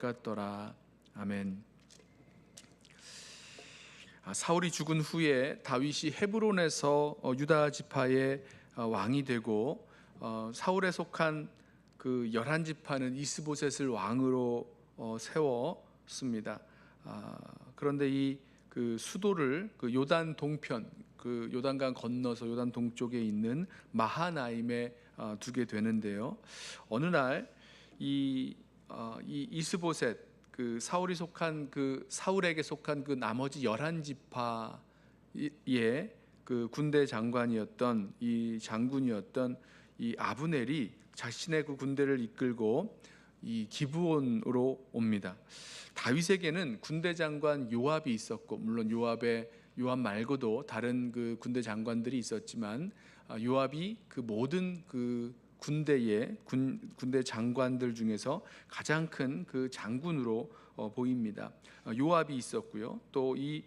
같더라. 아멘. 사울이 죽은 후에 다윗이 헤브론에서 유다 지파의 왕이 되고, 사울에 속한 그 11지파는 이스보셋을 왕으로 세웠습니다. 그런데 이 그 수도를 그 요단 동편, 그 요단강 건너서 요단 동쪽에 있는 마하나임에 두게 되는데요. 어느 날 이 이스보셋, 그 사울이 속한 그 사울에게 속한 그 나머지 11지파의 그 군대 장관이었던 이 장군이었던 이 아브넬이 자신의 그 군대를 이끌고 이 기브온으로 옵니다. 다윗에게는 군대 장관 요압이 있었고, 물론 요압 말고도 다른 그 군대 장관들이 있었지만, 요압이 그 모든 그 군대 장관들 중에서 가장 큰 그 장군으로 보입니다. 요압이 있었고요. 또 이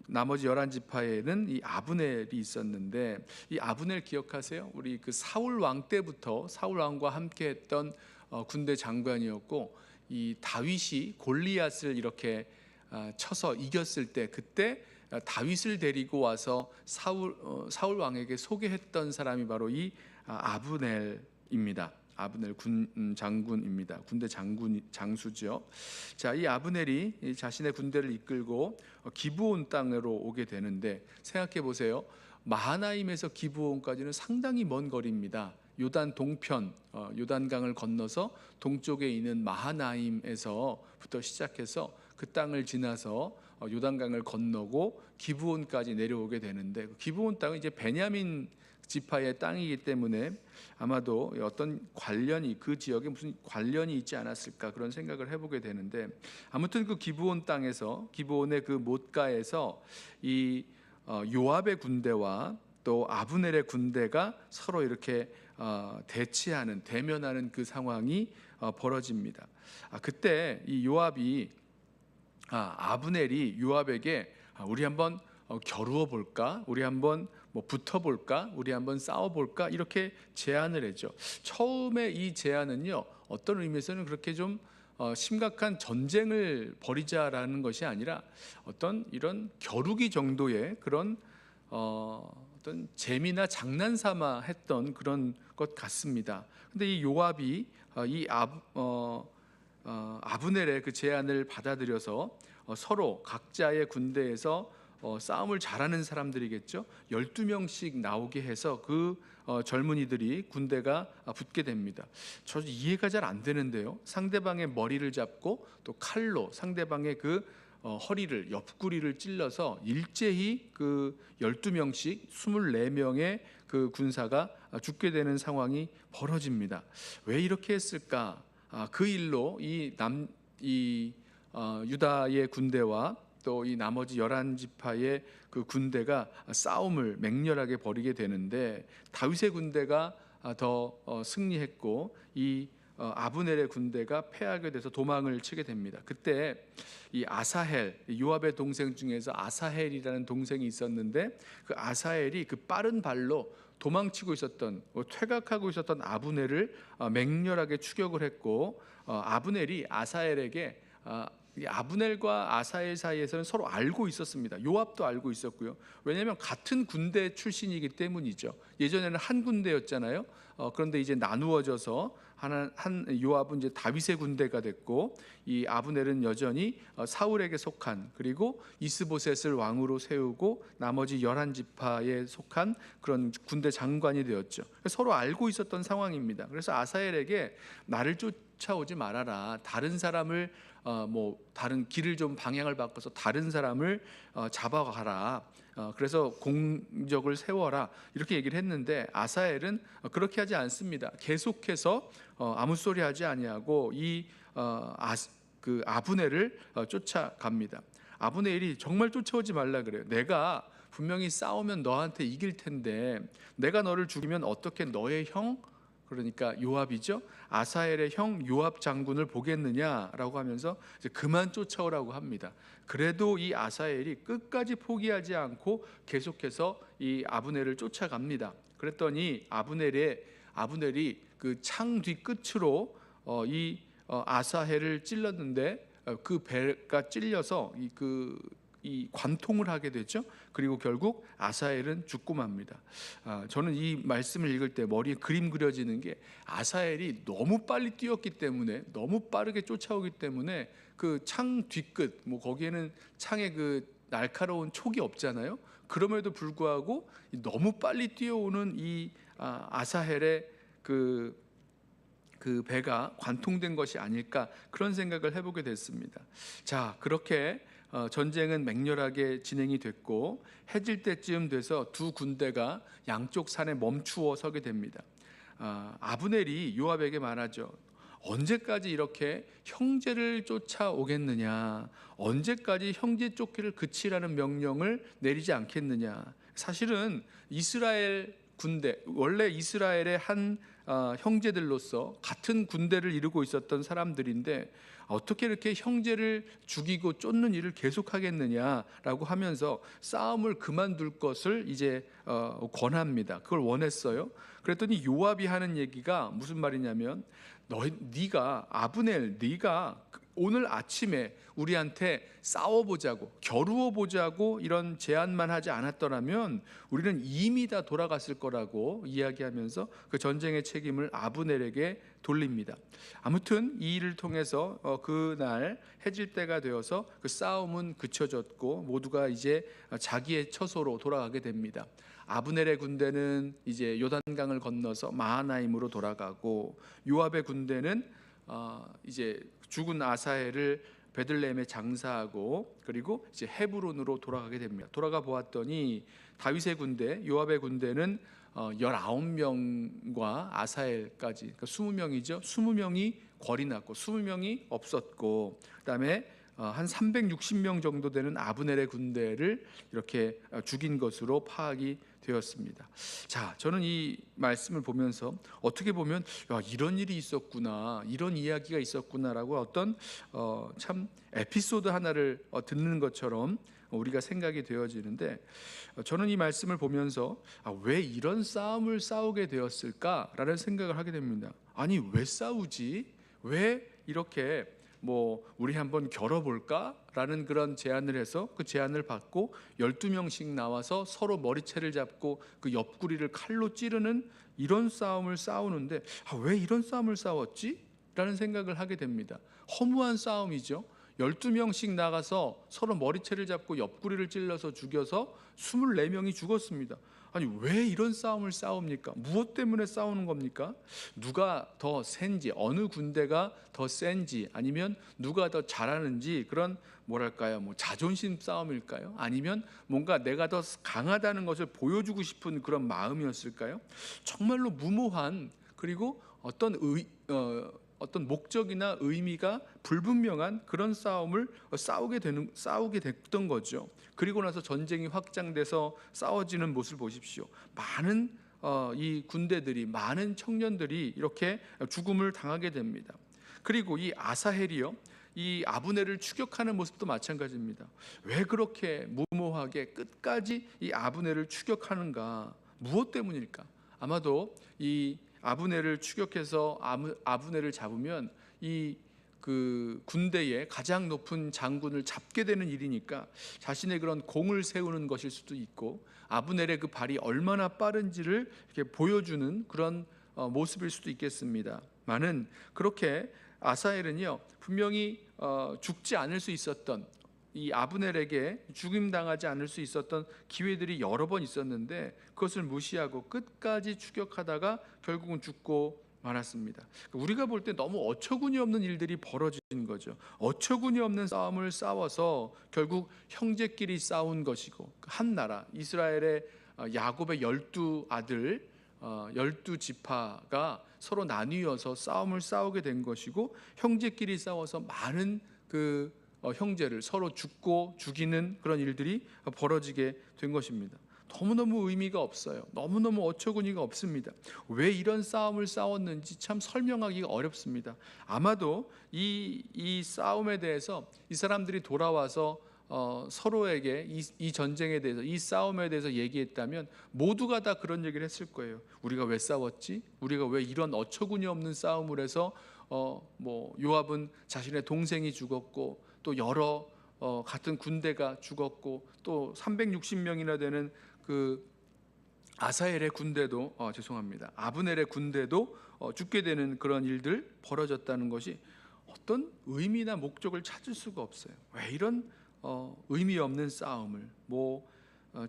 나머지 11지파에는 이 아브넬이 있었는데, 이 아브넬 기억하세요? 우리 그 사울 왕 때부터 사울 왕과 함께했던 군대 장관이었고, 이 다윗이 골리앗을 이렇게 쳐서 이겼을 때, 그때 다윗을 데리고 와서 사울 왕에게 소개했던 사람이 바로 이 아브넬입니다. 아브넬 장군입니다. 군대 장수죠. 자, 이 아브넬이 자신의 군대를 이끌고 기브온 땅으로 오게 되는데, 생각해 보세요. 마하나임에서 기브온까지는 상당히 먼 거리입니다. 요단 동편, 요단강을 건너서 동쪽에 있는 마하나임에서부터 시작해서 그 땅을 지나서 요단강을 건너고 기브온까지 내려오게 되는데, 기브온 땅은 이제 베냐민 지파의 땅이기 때문에 아마도 어떤 관련이, 그 지역에 무슨 관련이 있지 않았을까, 그런 생각을 해보게 되는데, 아무튼 그 기브온 땅에서, 기브온의 그 못가에서 이 요압의 군대와 또 아브넬의 군대가 서로 이렇게 대면하는 그 상황이 벌어집니다. 그때 이 아브넬이 요압에게 우리 한번 겨루어 볼까? 우리 한번 붙어 볼까? 우리 한번 싸워 볼까? 이렇게 제안을 했죠. 처음에 이 제안은요, 어떤 의미에서는 그렇게 좀 심각한 전쟁을 벌이자라는 것이 아니라 어떤 이런 겨루기 정도의 그런 어떤 재미나 장난삼아 했던 그런 것 같습니다. 근데 이 요압이 아브넬의 그 제안을 받아들여서 서로 각자의 군대에서 싸움을 잘하는 사람들이겠죠. 12명씩 나오게 해서 그 젊은이들이 군대가 붙게 됩니다. 저 이해가 잘 안 되는데요. 상대방의 머리를 잡고 또 칼로 상대방의 그 허리를, 옆구리를 찔러서 일제히 그 12명씩 24명의 그 군사가 죽게 되는 상황이 벌어집니다. 왜 이렇게 했을까? 그 일로 유다의 군대와 또 이 나머지 11지파의 그 군대가 싸움을 맹렬하게 벌이게 되는데, 다윗의 군대가 더 승리했고 이 아브넬의 군대가 패하게 돼서 도망을 치게 됩니다. 그때 이 아사헬, 요압의 동생 중에서 아사헬이라는 동생이 있었는데, 그 아사헬이 그 빠른 발로 도망치고 있었던, 퇴각하고 있었던 아브넬을 맹렬하게 추격을 했고, 아브넬이 아사헬에게, 이 아브넬과 아사헬 사이에서는 서로 알고 있었습니다. 요압도 알고 있었고요. 왜냐하면 같은 군대 출신이기 때문이죠. 예전에는 한 군대였잖아요. 그런데 이제 나누어져서 한 요압은 이제 다윗의 군대가 됐고, 이 아브넬은 여전히 사울에게 속한, 그리고 이스보셋을 왕으로 세우고 나머지 11지파에 속한 그런 군대 장관이 되었죠. 서로 알고 있었던 상황입니다. 그래서 아사헬에게 나를 쫓아오지 말아라, 다른 사람을 다른 길을 좀 방향을 바꿔서 다른 사람을 잡아가라, 그래서 공적을 세워라, 이렇게 얘기를 했는데, 아사헬은 그렇게 하지 않습니다. 계속해서 아무 소리 하지 아니하고 그 아브넬을 쫓아갑니다. 아브넬이 정말 쫓아오지 말라 그래요. 내가 분명히 싸우면 너한테 이길 텐데, 내가 너를 죽이면 어떻게 너의 형, 그러니까 요압이죠, 아사헬의 형 요압 장군을 보겠느냐라고 하면서 이제 그만 쫓아오라고 합니다. 그래도 이 아사헬이 끝까지 포기하지 않고 계속해서 이 아브넬을 쫓아갑니다. 그랬더니 아브넬이 그 창 뒤 끝으로 이 아사헬을 찔렀는데 그 배가 찔려서 이 관통을 하게 되죠. 그리고 결국 아사헬은 죽고 맙니다. 저는 이 말씀을 읽을 때 머리에 그림 그려지는 게, 아사헬이 너무 빨리 뛰었기 때문에, 너무 빠르게 쫓아오기 때문에 그 창 뒤끝, 뭐 거기에는 창에 그 날카로운 촉이 없잖아요. 그럼에도 불구하고 너무 빨리 뛰어오는 이 아사헬의 그 배가 관통된 것이 아닐까, 그런 생각을 해보게 됐습니다. 자, 그렇게 전쟁은 맹렬하게 진행이 됐고, 해질 때쯤 돼서 두 군대가 양쪽 산에 멈추어 서게 됩니다. 아브넬이 요압에게 말하죠. 언제까지 이렇게 형제를 쫓아오겠느냐, 언제까지 형제 쫓기를 그치라는 명령을 내리지 않겠느냐. 사실은 이스라엘 군대, 원래 이스라엘의 한 형제들로서 같은 군대를 이루고 있었던 사람들인데, 어떻게 이렇게 형제를 죽이고 쫓는 일을 계속하겠느냐라고 하면서 싸움을 그만둘 것을 이제 권합니다. 그걸 원했어요. 그랬더니 요압이 하는 얘기가 무슨 말이냐면, 네가 아브넬, 네가 오늘 아침에 우리한테 싸워보자고, 겨루어보자고 이런 제안만 하지 않았더라면 우리는 이미 다 돌아갔을 거라고 이야기하면서 그 전쟁의 책임을 아브넬에게 돌립니다. 아무튼 이 일을 통해서 그날 해질 때가 되어서 그 싸움은 그쳐졌고 모두가 이제 자기의 처소로 돌아가게 됩니다. 아브넬의 군대는 이제 요단강을 건너서 마하나임으로 돌아가고, 요압의 군대는 이제 죽은 아사헬을 베들레헴에 장사하고, 그리고 이제 헤브론으로 돌아가게 됩니다. 돌아가 보았더니 다윗의 군대, 요압의 군대는 19명과 아사헬까지, 그러니까 20명이죠. 20명이 궐이 났고 20명이 없었고, 그다음에 한 360명 정도 되는 아브넬의 군대를 이렇게 죽인 것으로 파악이 되었습니다. 자, 저는 이 말씀을 보면서 어떻게 보면 이런 일이 있었구나, 이런 이야기가 있었구나라고 어떤 참 에피소드 하나를 듣는 것처럼 우리가 생각이 되어지는데, 저는 이 말씀을 보면서 왜 이런 싸움을 싸우게 되었을까라는 생각을 하게 됩니다. 아니, 왜 싸우지? 왜 이렇게 우리 한번 겨뤄볼까? 라는 그런 제안을 해서 그 제안을 받고 12명씩 나와서 서로 머리채를 잡고 그 옆구리를 칼로 찌르는 이런 싸움을 싸우는데, 왜 이런 싸움을 싸웠지? 라는 생각을 하게 됩니다. 허무한 싸움이죠. 12명씩 나가서 서로 머리채를 잡고 옆구리를 찔러서 죽여서 24명이 죽었습니다. 아니, 왜 이런 싸움을 싸웁니까? 무엇 때문에 싸우는 겁니까? 누가 더 센지, 어느 군대가 더 센지, 아니면 누가 더 잘하는지, 그런 자존심 싸움일까요? 아니면 뭔가 내가 더 강하다는 것을 보여주고 싶은 그런 마음이었을까요? 정말로 무모한, 그리고 어떤 목적이나 의미가 불분명한 그런 싸움을 싸우게 됐던 거죠. 그리고 나서 전쟁이 확장돼서 싸워지는 모습을 보십시오. 많은 이 군대들이, 많은 청년들이 이렇게 죽음을 당하게 됩니다. 그리고 이 아사헬이요, 이 아브넬을 추격하는 모습도 마찬가지입니다. 왜 그렇게 무모하게 끝까지 이 아브넬을 추격하는가? 무엇 때문일까? 아마도 이 아브넬을 추격해서 아브넬을 잡으면 그 군대의 가장 높은 장군을 잡게 되는 일이니까 자신의 그런 공을 세우는 것일 수도 있고, 아브넬의 그 발이 얼마나 빠른지를 이렇게 보여주는 그런 모습일 수도 있겠습니다. 많은 그렇게 아사헬은요, 분명히 죽지 않을 수 있었던, 이 아브넬에게 죽임당하지 않을 수 있었던 기회들이 여러 번 있었는데 그것을 무시하고 끝까지 추격하다가 결국은 죽고 말았습니다. 우리가 볼 때 너무 어처구니 없는 일들이 벌어진 거죠. 어처구니 없는 싸움을 싸워서 결국 형제끼리 싸운 것이고, 한 나라 이스라엘의 야곱의 12아들 12지파가 서로 나뉘어서 싸움을 싸우게 된 것이고, 형제끼리 싸워서 많은 그 형제를 서로 죽고 죽이는 그런 일들이 벌어지게 된 것입니다. 너무너무 의미가 없어요. 너무너무 어처구니가 없습니다. 왜 이런 싸움을 싸웠는지 참 설명하기가 어렵습니다. 아마도 이 싸움에 대해서 이 사람들이 돌아와서 서로에게 이 전쟁에 대해서, 이 싸움에 대해서 얘기했다면 모두가 다 그런 얘기를 했을 거예요. 우리가 왜 싸웠지? 우리가 왜 이런 어처구니 없는 싸움을 해서 뭐 요압은 자신의 동생이 죽었고 또 여러 같은 군대가 죽었고 또 360명이나 되는 그 아사엘의 군대도 죄송합니다. 아브넬의 군대도 죽게 되는 그런 일들 벌어졌다는 것이 어떤 의미나 목적을 찾을 수가 없어요. 왜 이런 의미 없는 싸움을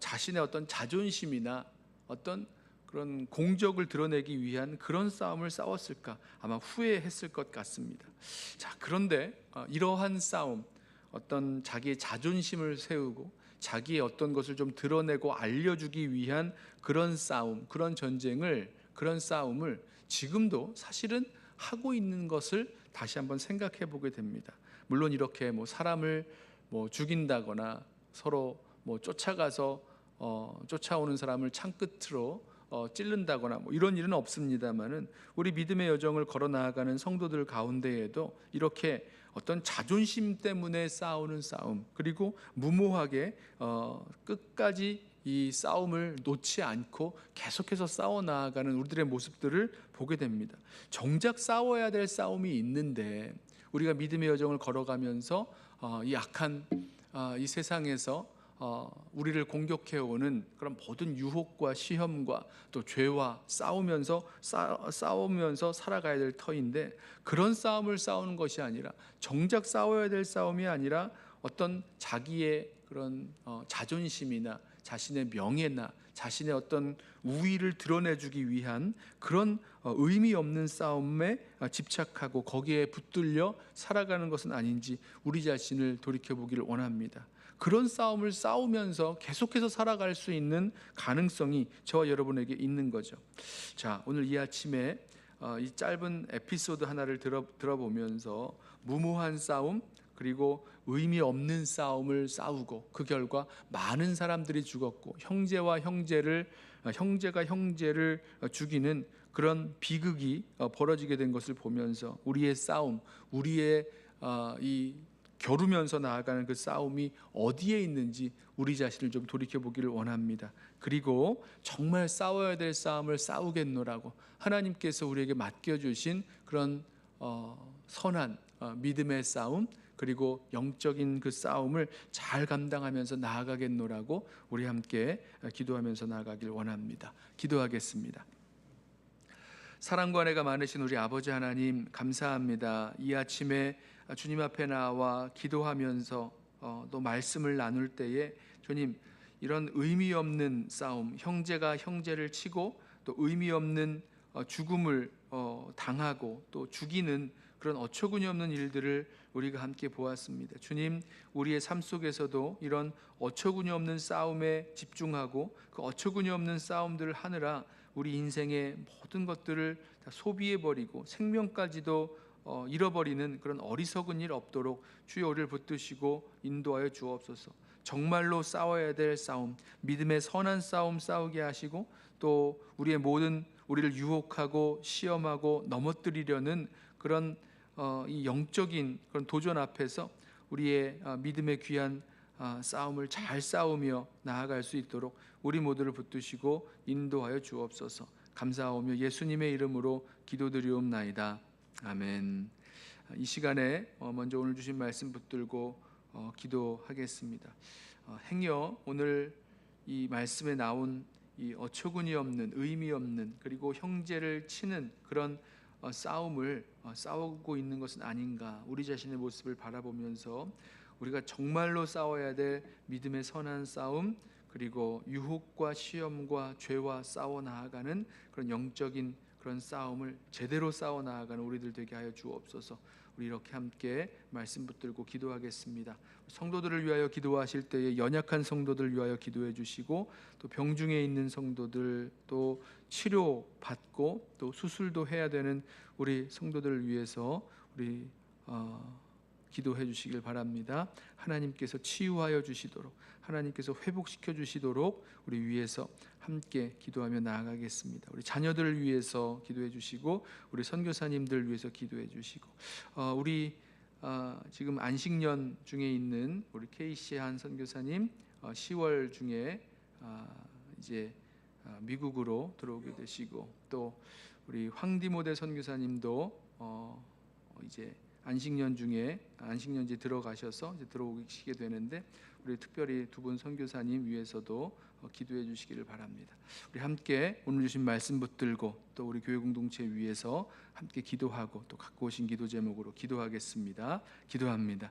자신의 어떤 자존심이나 어떤 그런 공적을 드러내기 위한 그런 싸움을 싸웠을까? 아마 후회했을 것 같습니다. 자, 그런데 이러한 싸움, 어떤 자기의 자존심을 세우고 자기의 어떤 것을 좀 드러내고 알려주기 위한 그런 싸움, 그런 싸움을 지금도 사실은 하고 있는 것을 다시 한번 생각해 보게 됩니다. 물론 이렇게 사람을 죽인다거나 서로 쫓아가서 쫓아오는 사람을 창 끝으로 찌른다거나 이런 일은 없습니다만은 우리 믿음의 여정을 걸어 나아가는 성도들 가운데에도 이렇게 어떤 자존심 때문에 싸우는 싸움, 그리고 무모하게 끝까지 이 싸움을 놓지 않고 계속해서 싸워 나아가는 우리들의 모습들을 보게 됩니다. 정작 싸워야 될 싸움이 있는데 우리가 믿음의 여정을 걸어가면서 이 악한 이 세상에서 우리를 공격해오는 그런 모든 유혹과 시험과 또 죄와 싸우면서 살아가야 될 터인데, 그런 싸움을 싸우는 것이 아니라, 정작 싸워야 될 싸움이 아니라 어떤 자기의 그런 자존심이나 자신의 명예나 자신의 어떤 우위를 드러내주기 위한 그런 의미 없는 싸움에 집착하고 거기에 붙들려 살아가는 것은 아닌지 우리 자신을 돌이켜보기를 원합니다. 그런 싸움을 싸우면서 계속해서 살아갈 수 있는 가능성이 저와 여러분에게 있는 거죠. 자, 오늘 이 아침에 이 짧은 에피소드 하나를 들어보면서 무모한 싸움, 그리고 의미 없는 싸움을 싸우고 그 결과 많은 사람들이 죽었고 형제가 형제를 죽이는 그런 비극이 벌어지게 된 것을 보면서 우리의 싸움, 우리의 이 겨루면서 나아가는 그 싸움이 어디에 있는지 우리 자신을 좀 돌이켜보기를 원합니다. 그리고 정말 싸워야 될 싸움을 싸우겠노라고 하나님께서 우리에게 맡겨주신 그런 선한 믿음의 싸움, 그리고 영적인 그 싸움을 잘 감당하면서 나아가겠노라고 우리 함께 기도하면서 나아가길 원합니다. 기도하겠습니다. 사랑과 은혜가 많으신 우리 아버지 하나님, 감사합니다. 이 아침에 주님 앞에 나와 기도하면서 또 말씀을 나눌 때에 주님, 이런 의미 없는 싸움, 형제가 형제를 치고 또 의미 없는 죽음을 당하고 또 죽이는 그런 어처구니 없는 일들을 우리가 함께 보았습니다. 주님, 우리의 삶 속에서도 이런 어처구니 없는 싸움에 집중하고 그 어처구니 없는 싸움들을 하느라 우리 인생의 모든 것들을 다 소비해버리고 생명까지도 잃어버리는 그런 어리석은 일 없도록 주여 우리를 붙드시고 인도하여 주옵소서. 정말로 싸워야 될 싸움, 믿음의 선한 싸움 싸우게 하시고 또 우리를 유혹하고 시험하고 넘어뜨리려는 그런 이 영적인 그런 도전 앞에서 우리의 믿음의 귀한 싸움을 잘 싸우며 나아갈 수 있도록 우리 모두를 붙드시고 인도하여 주옵소서. 감사하오며 예수님의 이름으로 기도드리옵나이다. 아멘. 이 시간에 먼저 오늘 주신 말씀 붙들고 기도하겠습니다. 행여 오늘 이 말씀에 나온 이 어처구니 없는, 의미 없는, 그리고 형제를 치는 그런 싸움을 싸우고 있는 것은 아닌가, 우리 자신의 모습을 바라보면서 우리가 정말로 싸워야 될 믿음의 선한 싸움, 그리고 유혹과 시험과 죄와 싸워 나아가는 그런 영적인 그런 싸움을 제대로 싸워 나아가는 우리들 되게 하여 주옵소서. 우리 이렇게 함께 말씀 붙들고 기도하겠습니다. 성도들을 위하여 기도하실 때에 연약한 성도들 위하여 기도해 주시고, 또 병중에 있는 성도들, 또 치료 받고 또 수술도 해야 되는 우리 성도들을 위해서 우리 기도해 주시길 바랍니다. 하나님께서 치유하여 주시도록, 하나님께서 회복시켜 주시도록 우리 위해서 함께 기도하며 나아가겠습니다. 우리 자녀들을 위해서 기도해 주시고, 우리 선교사님들 위해서 기도해 주시고, 우리 지금 안식년 중에 있는 우리 KC 한 선교사님 10월 중에 이제 미국으로 들어오게 되시고, 또 우리 황디모데 선교사님도 이제 안식년제 들어가셔서 이제 들어오시게 되는데, 우리 특별히 두 분 선교사님 위해서도 기도해 주시기를 바랍니다. 우리 함께 오늘 주신 말씀 붙들고 또 우리 교회 공동체 위해서 함께 기도하고 또 갖고 오신 기도 제목으로 기도하겠습니다. 기도합니다.